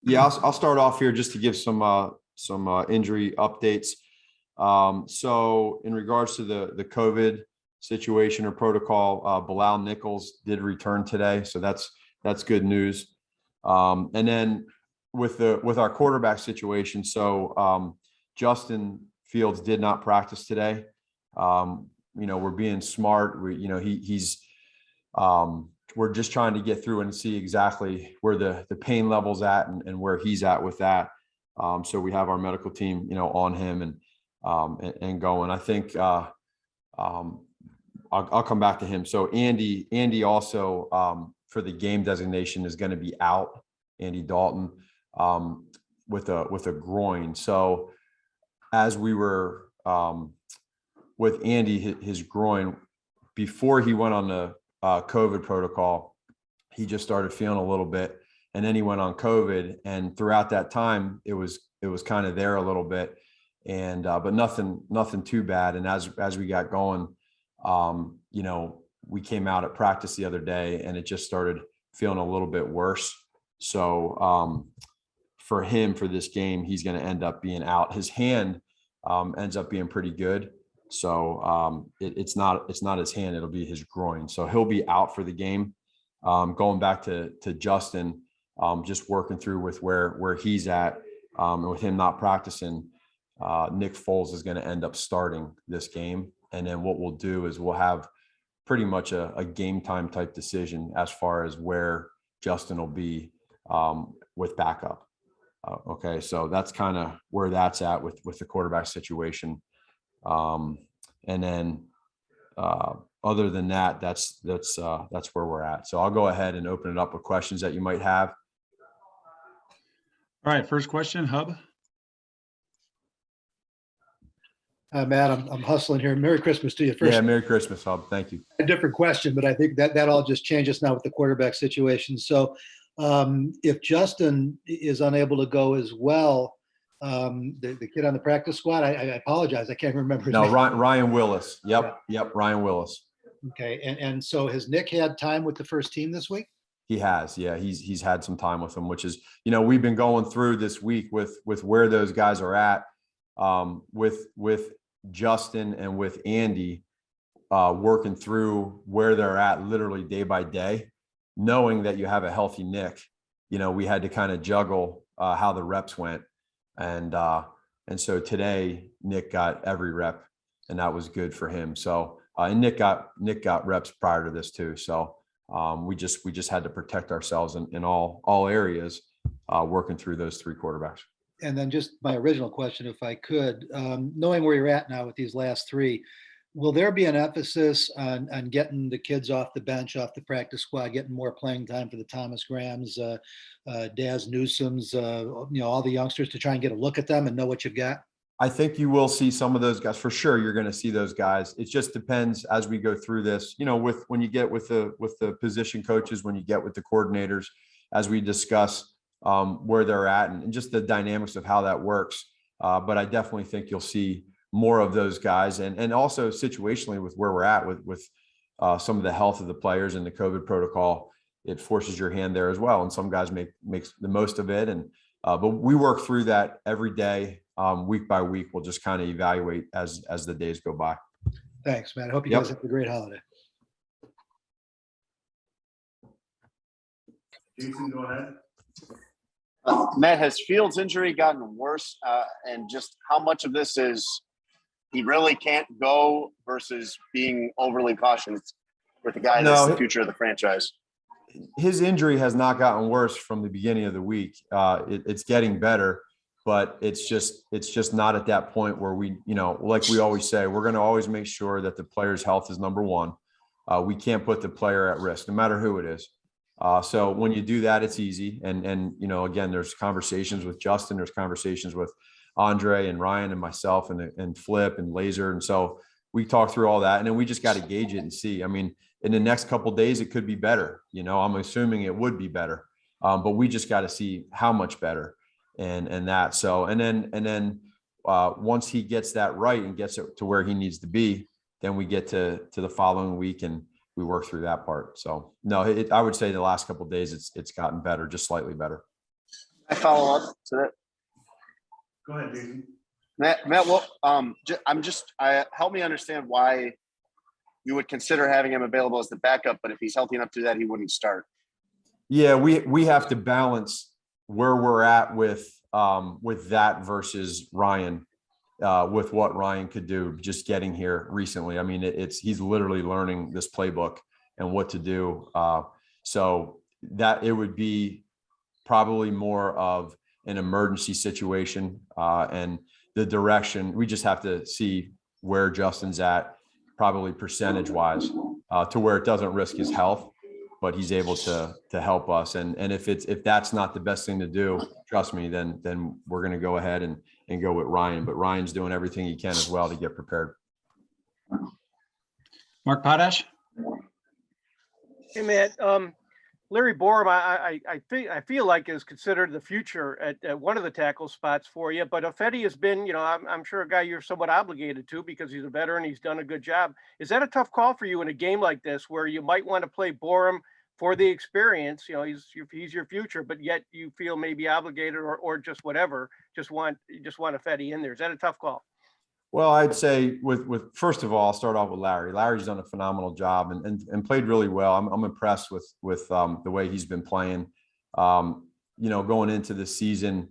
Yeah, I'll start off here just to give some injury updates. So in regards to the COVID situation or protocol, Bilal Nichols did return today, so that's good news. And then with our quarterback situation, so Justin Fields did not practice today. We're being smart. He's we're just trying to get through and see exactly where the pain level's at and where he's at with that. So we have our medical team, on him and going. I think I'll come back to him. So Andy also for the game designation is going to be out. Andy Dalton with a groin. So as we were with Andy, his groin, before he went on the COVID protocol, he just started feeling a little bit, and then he went on COVID, and throughout that time it was kind of there a little bit, and but nothing too bad. And as we got going, we came out at practice the other day and it just started feeling a little bit worse. So for him, for this game, he's going to end up being out. His hand ends up being pretty good. So it's not his hand, it'll be his groin. So he'll be out for the game. Going back to Justin, just working through with where he's at, and with him not practicing, Nick Foles is going to end up starting this game. And then what we'll do is we'll have pretty much a game time type decision as far as where Justin will be with backup. Okay, so that's kind of where that's at with the quarterback situation. And then other than that, that's where we're at. So I'll go ahead and open it up with questions that you might have. All right, first question, Hub. Matt, I'm hustling here. Merry Christmas to you. First, Yeah, Merry Christmas, Hub. Thank you. a different question, but I think that all just changes now with the quarterback situation. So if Justin is unable to go as well, the kid on the practice squad, I apologize, I can't remember his name. Ryan Willis. Yep, Ryan Willis. Okay, and so has Nick had time with the first team this week? He has, yeah. He's had some time with them, which is, we've been going through this week with where those guys are at, with Justin and with Andy, working through where they're at literally day by day, knowing that you have a healthy Nick. We had to kind of juggle how the reps went. And so today Nick got every rep, and that was good for him. So and Nick got reps prior to this too. So we just had to protect ourselves in all areas, working through those three quarterbacks. And then just my original question, if I could, knowing where you're at now with these last three, will there be an emphasis on getting the kids off the bench, off the practice squad, getting more playing time for the Thomas Grahams, Daz Newsomes, all the youngsters, to try and get a look at them and know what you've got? I think you will see some of those guys for sure. You're going to see those guys. It just depends as we go through this, when you get with the position coaches, when you get with the coordinators, as we discuss where they're at and just the dynamics of how that works. But I definitely think you'll see more of those guys, and also situationally with where we're at with some of the health of the players and the COVID protocol, it forces your hand there as well. And some guys makes the most of it. And but we work through that every day, week by week. We'll just kind of evaluate as the days go by. Thanks, Matt. I hope you guys have a great holiday. Jason, go ahead. Matt, has Fields' injury gotten worse? And just how much of this is he really can't go versus being overly cautious with the guy that's the future of the franchise? His injury has not gotten worse from the beginning of the week. It's getting better, but it's just not at that point where we, like we always say, we're going to always make sure that the player's health is number one. We can't put the player at risk, no matter who it is. So when you do that, it's easy. And again, there's conversations with Justin, there's conversations with Andre and Ryan and myself and Flip and Laser. And so we talk through all that, and then we just got to gauge it and see. I mean, in the next couple of days, it could be better. I'm assuming it would be better, but we just got to see how much better and that. So, and then once he gets that right and gets it to where he needs to be, then we get to the following week and we work through that part. So no, I would say the last couple of days, it's gotten better, just slightly better. I follow up to that. Go ahead, Jason. Matt, well, help me understand why you would consider having him available as the backup, but if he's healthy enough to do that, he wouldn't start. Yeah, we have to balance where we're at with that versus Ryan, with what Ryan could do just getting here recently. I mean, he's literally learning this playbook and what to do. So that it would be probably more of an emergency situation, and the direction. We just have to see where Justin's at, probably percentage wise, to where it doesn't risk his health, but he's able to help us. And if that's not the best thing to do, trust me, then we're going to go ahead and go with Ryan. But Ryan's doing everything he can as well to get prepared. Mark Potash. Hey, Matt. Larry Borum, I feel like is considered the future at one of the tackle spots for you. But Ifedi has been, I'm sure a guy you're somewhat obligated to because he's a veteran. He's done a good job. Is that a tough call for you in a game like this where you might want to play Borum for the experience? He's your future, but yet you feel maybe obligated or just whatever. Just want Ifedi in there. Is that a tough call? Well, I'd say with first of all, I'll start off with Larry. Larry's done a phenomenal job and played really well. I'm impressed with the way he's been playing. Going into the season,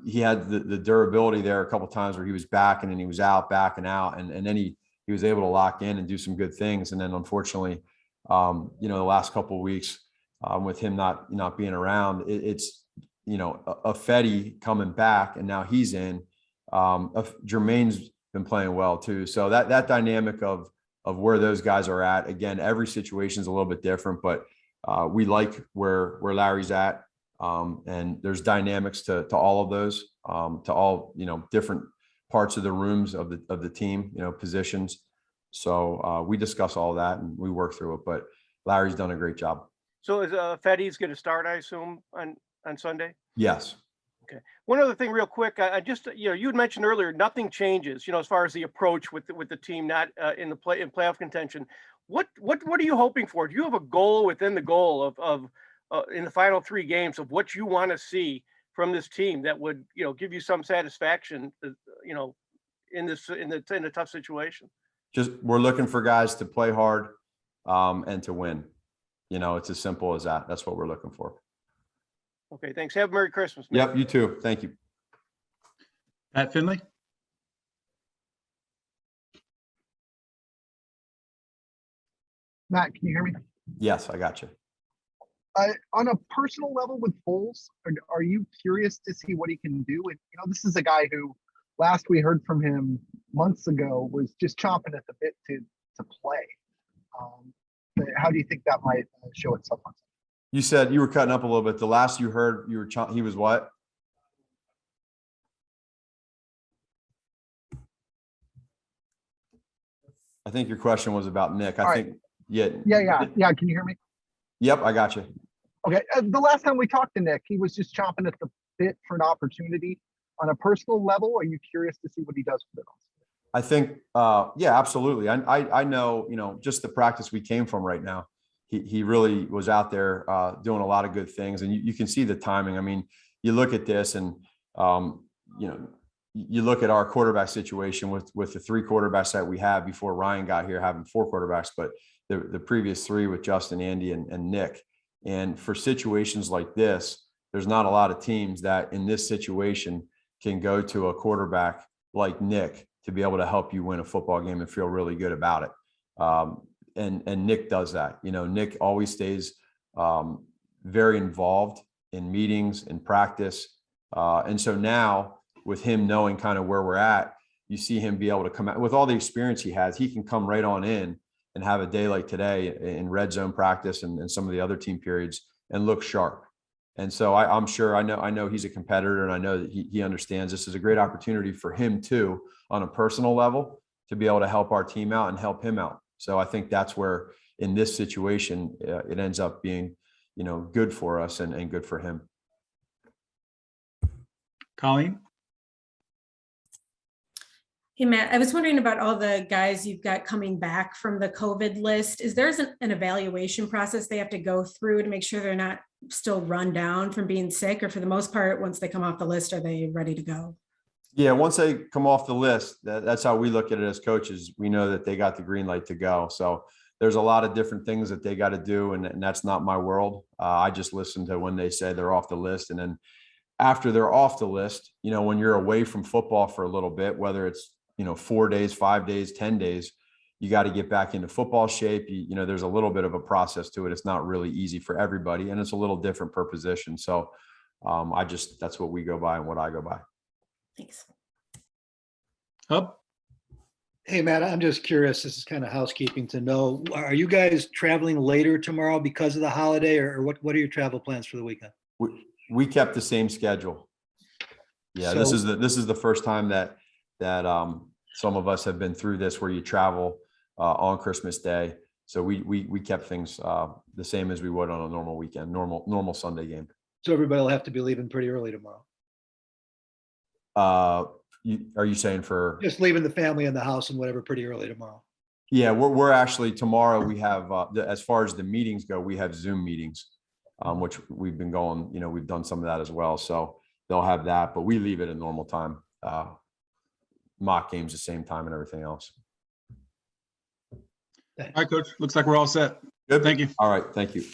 he had the durability there a couple of times where he was back and then he was out, back and out, and then he was able to lock in and do some good things. And then unfortunately, the last couple of weeks with him not being around, it's Ifedi coming back and now he's in. Jermaine's been playing well too. So that dynamic of where those guys are at, again, every situation is a little bit different, but we like where Larry's at. And there's dynamics to all of those, to all, different parts of the rooms of the team, positions. So we discuss all that and we work through it, but Larry's done a great job. So is Ifedi's going to start, I assume, on Sunday? Yes. Okay. One other thing real quick, I just, you had mentioned earlier, nothing changes, as far as the approach with the team, not in playoff contention. What are you hoping for? Do you have a goal within the goal of in the final 3 games of what you want to see from this team that would, give you some satisfaction, in a tough situation? Just, we're looking for guys to play hard, and to win. It's as simple as that. That's what we're looking for. Okay, thanks. Have a Merry Christmas, man. Yep, you too. Thank you. Pat Finley. Matt, can you hear me? Yes, I got you. On a personal level with Foles, are you curious to see what he can do? And this is a guy who last we heard from him months ago was just chomping at the bit to play. How do you think that might show itself on Sunday? You said you were cutting up a little bit. The last you heard, he was what? I think your question was about Nick. Yeah. Yeah. Can you hear me? Yep, I got you. Okay. The last time we talked to Nick, he was just chomping at the bit for an opportunity. On a personal level, are you curious to see what he does with it? I think, yeah, absolutely. I know, just the practice we came from right now. He really was out there doing a lot of good things, and you can see the timing. I mean, you look at this, and you look at our quarterback situation with the 3 quarterbacks that we had before Ryan got here, having 4 quarterbacks, but the previous 3 with Justin, Andy, and Nick. And for situations like this, there's not a lot of teams that in this situation can go to a quarterback like Nick to be able to help you win a football game and feel really good about it. And Nick does that. Nick always stays very involved in meetings and practice. And so now with him knowing kind of where we're at, you see him be able to come out with all the experience he has. He can come right on in and have a day like today in red zone practice and some of the other team periods and look sharp. And so I'm sure I know he's a competitor, and I know that he understands this is a great opportunity for him too, on a personal level, to be able to help our team out and help him out. So I think that's where in this situation, it ends up being, good for us and good for him. Colleen. Hey, Matt, I was wondering about all the guys you've got coming back from the COVID list. Is there an evaluation process they have to go through to make sure they're not still run down from being sick, or for the most part, once they come off the list, are they ready to go? Yeah, once they come off the list, that's how we look at it as coaches. We know that they got the green light to go. So there's a lot of different things that they got to do, and that's not my world. I just listen to when they say they're off the list, and then after they're off the list, when you're away from football for a little bit, whether it's 4 days, 5 days, 10 days, you got to get back into football shape. There's a little bit of a process to it. It's not really easy for everybody, and it's a little different per position. So that's what we go by and what I go by. Thanks. Up. Hey, Matt, I'm just curious, this is kind of housekeeping to know, are you guys traveling later tomorrow because of the holiday, or what are your travel plans for the weekend? We kept the same schedule. Yeah, this So- is the first time that some of us have been through this, where you travel on Christmas Day. So we kept things the same as we would on a normal weekend, normal Sunday game. So everybody will have to be leaving pretty early tomorrow. Are you saying for? Just leaving the family in the house and whatever pretty early tomorrow. Yeah, we're actually tomorrow. We have as far as the meetings go, we have Zoom meetings, which we've been going. We've done some of that as well. So they'll have that, but we leave it at normal time. Mock games the same time and everything else. All right, Coach. Looks like we're all set. Good. Thank you. All right. Thank you.